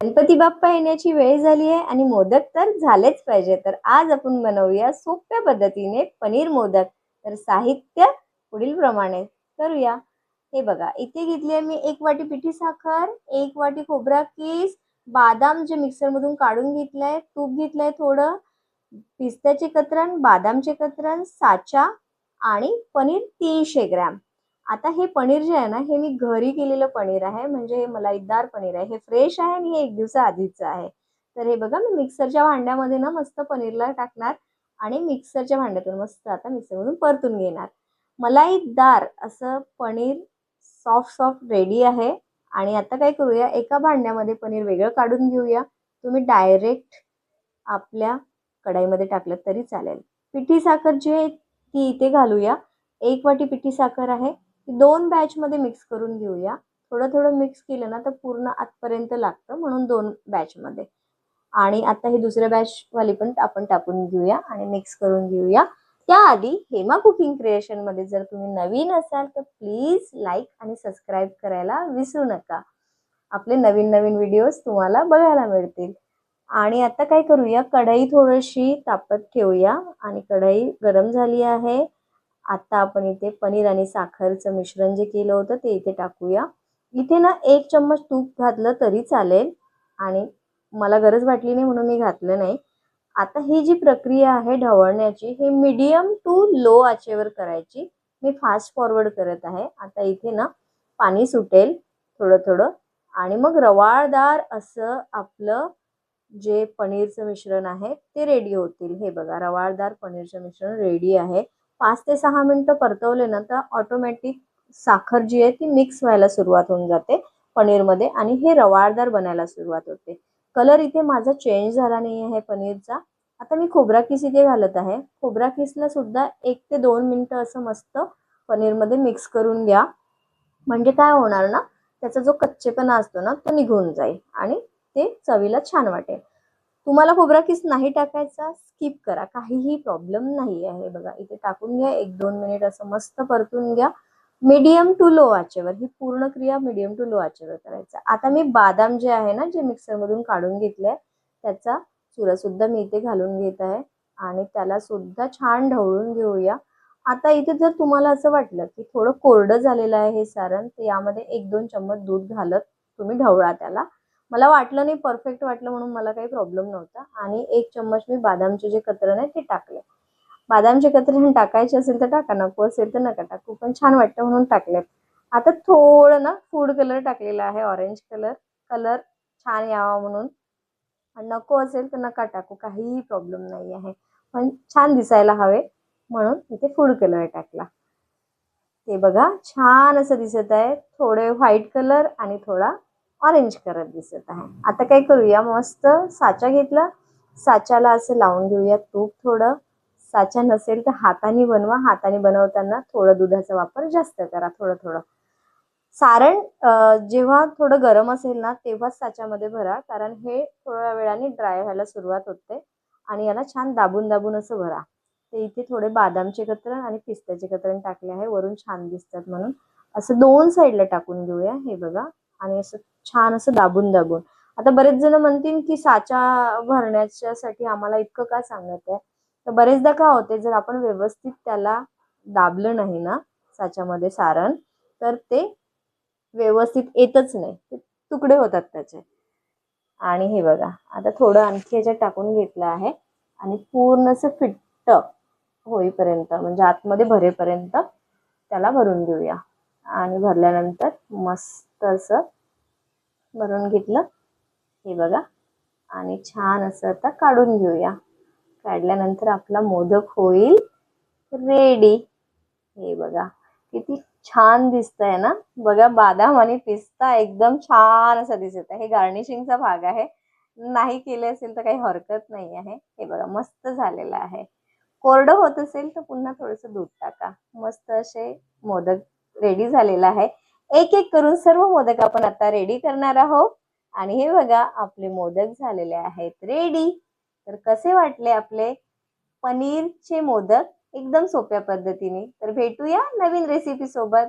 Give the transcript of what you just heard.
गणपती बाप्पा येण्याची वेळ झाली आहे आणि मोदक तर झालेच पाहिजे. तर आज आपण बनवूया सोप्या पद्धतीने पनीर मोदक. तर साहित्य पुढील प्रमाणे करूया. हे बघा, इथे घेतली आहे मी 1 वाटी पिठी साखर, 1 वाटी खोबरा कीस, बादाम जे मिक्सर मधून काढून घेतलंय, तूप घेतलंय थोडं, पिस्त्याचे कतरण, बदामचे कतरण, साचा आणि पनीर 300 ग्रॅम. आता हे पनीर जे आहे ना, हे मी घरी केलेलं पनीर आहे. म्हणजे हे मलाईदार पनीर आहे. हे फ्रेश आहे आणि हे 1 दिवसाआधीचं आहे. तर हे बघा, मी मिक्सरच्या भांड्यामध्ये ना मस्त पनीरला टाकणार आणि मिक्सरच्या भांड्यातून मस्त आता मिक्सरमधून परतून घेणार. मलाईदार असं पनीर सॉफ्ट रेडी आहे. आणि आता काय करूया, एका भांड्यामध्ये पनीर वेगळं काढून घेऊया. तुम्ही डायरेक्ट आपल्या कढईमध्ये टाकलं तरी चालेल. पिठी साखर जी आहे ती इथे घालूया. 1 वाटी पिठी साखर आहे. 2 बॅचमध्ये मिक्स करून घेऊया. थोडं थोडं मिक्स केलं ना तर पूर्ण आतपर्यंत लागतं, म्हणून 2 बॅचमध्ये. आणि आता ही दुसऱ्या बॅचवाली पण आपण टाकून घेऊया आणि मिक्स करून घेऊया. त्याआधी हेमा कुकिंग क्रिएशनमध्ये जर तुम्ही नवीन असाल तर प्लीज लाईक आणि सबस्क्राईब करायला विसरू नका. आपले नवीन नवीन व्हिडिओज तुम्हाला बघायला मिळतील. आणि आता काय करूया, कढई थोडीशी तापत ठेवूया आणि कढई गरम झाली आहे. आता आपण इथे पनीर आणि साखरचं मिश्रण जे केलं होतं ते इथे टाकूया. इथे ना 1 चम्मच तूप घातलं तरी चालेल आणि मला गरज वाटली नाही म्हणून मी घातलं नाही. आता ही जी प्रक्रिया आहे ढवळण्याची, हे मीडियम टू लो आचेवर करायची. मी फास्ट फॉरवर्ड करत आहे. आता इथे ना पाणी सुटेल थोडं थोडं आणि मग रवाळदार असं आपलं जे पनीरचं मिश्रण आहे ते रेडी होतील. हे बघा, रवाळदार पनीरचं मिश्रण रेडी आहे. 5 ते 6 मिनिटं परतवले ना तर ऑटोमॅटिक साखर जी आहे ती मिक्स व्हायला सुरुवात होऊन जाते पनीरमध्ये आणि हे रवाळदार बनायला सुरुवात होते. कलर इथे माझा चेंज झाला नाही आहे पनीरचा. आता मी खोबरा किस इथे घालत आहे. खोबरा किसला सुद्धा 1 ते 2 मिनिटं असं मस्त पनीरमध्ये मिक्स करून घ्या. म्हणजे काय होणार ना, त्याचा जो कच्चेपणा असतो ना तो निघून जाईल आणि ते चवीला छान वाटेल. तुम्हाला खोबरा किस नाही टाकायचा, स्किप करा, काहीही प्रॉब्लेम नाही आहे. बघा, इथे टाकून घ्या. 1-2 मिनिट असं मस्त परतून घ्या. मीडियम टू लो आचेवर, ही पूर्ण क्रिया मीडियम टू लो आचेवर करायचं. आता मी बदाम जे आहे ना, जे मिक्सरमधून काढून घेतले, त्याचा चुरा सुद्धा मी इथे घालून घेत आहे आणि त्याला सुद्धा छान ढवळून घेऊया. आता इथे जर तुम्हाला असं वाटलं की थोडं कोरडं झालेलं आहे हे सारण, तर यामध्ये 1-2 चम्मच दूध घालत तुम्ही ढवळा त्याला. मला वाटलं नाही, परफेक्ट वाटलं म्हणून मला काही प्रॉब्लेम नव्हता. आणि 1 चम्मच मी बदामचे जे कतरण आहे ते टाकले. बदामचे कतरण टाकायचे असेल तर टाका, नको असेल तर नका टाकू, पण छान वाटतं म्हणून टाकले. आता थोडं ना फूड कलर टाकलेला आहे, ऑरेंज कलर. कलर छान यावा म्हणून. नको असेल तर नका टाकू, काहीही प्रॉब्लेम नाही आहे, पण छान दिसायला हवे म्हणून इथे फूड कलर टाकला. ते बघा, छान असं दिसत आहे. थोडे व्हाईट कलर आणि थोडा ऑरेंज कलर दिसत आहे. आता काय करूया, मस्त साचा घेतला. साच्याला असं लावून घेऊया तूप थोडं. साचा नसेल तर हाताने बनवा. हाताने बनवताना थोडं दुधाचा वापर जास्त करा, थोडं थोडं. सारण जेव्हा थोडं गरम असेल ना तेव्हाच साच्यामध्ये भरा, कारण हे थोड्या वेळाने ड्राय व्हायला सुरुवात होते आणि याला छान दाबून दाबून असं भरा. ते इथे थोडे बदामचे कतरण आणि पिस्त्याचे कतरण टाकले आहे, वरून छान दिसतात म्हणून. असं 2 साईडला टाकून घेऊया. हे बघा, आणि असं छान असं दाबून दाबून. आता बरेच जण म्हणतील की साचा भरण्यासाठी आम्हाला इतकं का सांगत आहे, तर बरेचदा का होते, जर आपण व्यवस्थित त्याला दाबलं नाही ना साच्यामध्ये सारण, तर ते व्यवस्थित येतच नाही, ते तुकडे होतात त्याचे. आणि हे बघा, आता थोडं आणखी याच्यात टाकून घेतलं आहे आणि पूर्ण असं फिट्ट होईपर्यंत, म्हणजे आतमध्ये भरेपर्यंत त्याला भरून घेऊया. आणि भरल्यानंतर मस्त असं भरून घेतलं. हे बघा, आणि छान असं आता काढून घेऊया. काढल्यानंतर आपला मोदक होईल रेडी. हे बघा, किती छान दिसतंय ना. बघा, बदाम आणि पिस्ता एकदम छान असं दिसत आहे. हे गार्निशिंगचा भाग आहे, नाही केले असेल तर काही हरकत नाही आहे. हे बघा, मस्त झालेलं आहे. कोरडं होत असेल तर पुन्हा थोडंसं दूध टाका. मस्त असे मोदक रेडी झालेला आहे. एक एक करून सर्व मोदक आपण आता रेडी करणार आहोत. आणि हे बघा, आपले मोदक झालेले आहेत रेडी. तर कसे वाटले आपले पनीरचे मोदक एकदम सोप्या पद्धतीने? तर भेटूया नवीन रेसिपी सोबत.